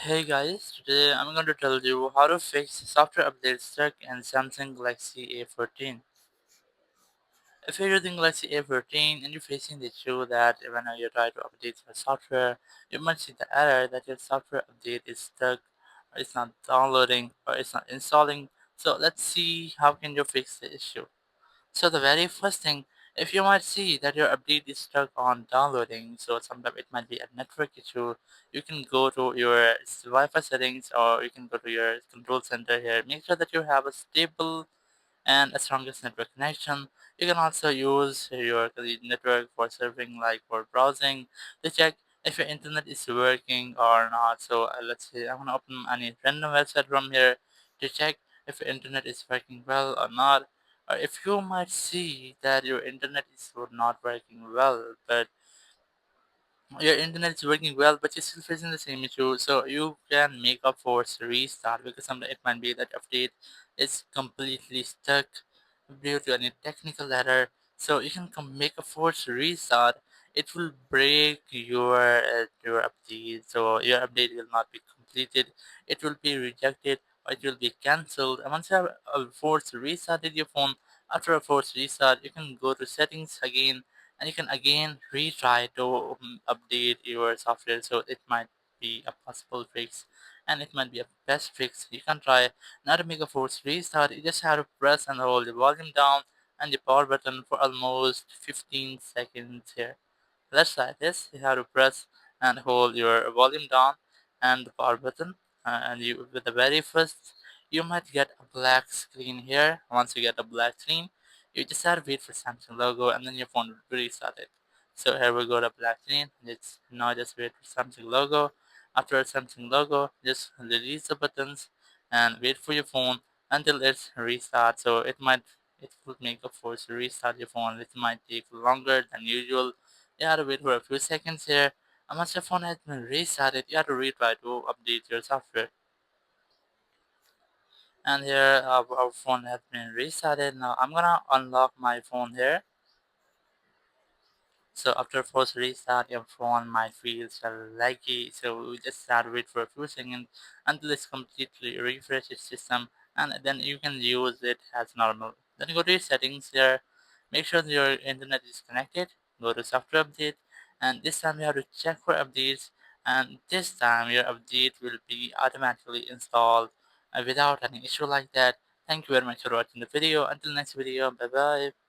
Hey guys, today I'm going to tell you how to fix software update stuck in Samsung Galaxy A14. If you're using Galaxy A14 and you're facing the issue that when you try to update your software, you might see the error that your software update is stuck, or it's not downloading, or it's not installing. So let's see how can you fix the issue. So the very first thing, if you might see that your update is stuck on downloading, so sometimes it might be a network issue, you can go to your Wi-Fi settings or you can go to your control center here. Make sure that you have a stable and a strongest network connection. You can also use your network for surfing, like for browsing, to check if your internet is working or not. So let's say I'm gonna open any random website from here to check if your internet is working well or not. Or if you might see that your internet is not working well, but your internet is working well, but you're still facing the same issue, so you can make a forced restart because sometimes it might be that update is completely stuck due to any technical error. So you can make a forced restart. It will break your update, so your update will not be completed. It will be rejected or it will be cancelled. And once you have a forced restarted your phone, after a forced restart, you can go to settings again and you can again retry to update your software, so it might be a possible fix and it might be a best fix you can try. Now to make a forced restart, you just have to press and hold the volume down and the power button for almost 15 seconds here. Let's try this. You have to press and hold your volume down and the power button, and you with the very first you might get a black screen here. Once you get a black screen, you just have to wait for Samsung logo and then your phone will restart it. So here we go to black screen. It's now just wait for Samsung logo. After Samsung logo, just release the buttons and wait for your phone until it's restart. So it will make a force to restart your phone. It might take longer than usual. You have to wait for a few seconds here. And once your phone has been restarted, you have to retry to update your software. And here our phone has been restarted. Now I'm gonna unlock my phone here. So after force restart, your phone might feel so laggy. So we just start wait for a few seconds until it's completely refresh its system, and then you can use it as normal. Then go to your settings here. Make sure your internet is connected. Go to software update, and this time you have to check for updates. And this time your update will be automatically installed without any issue like that. Thank you very much for watching the video. Until next video, bye bye.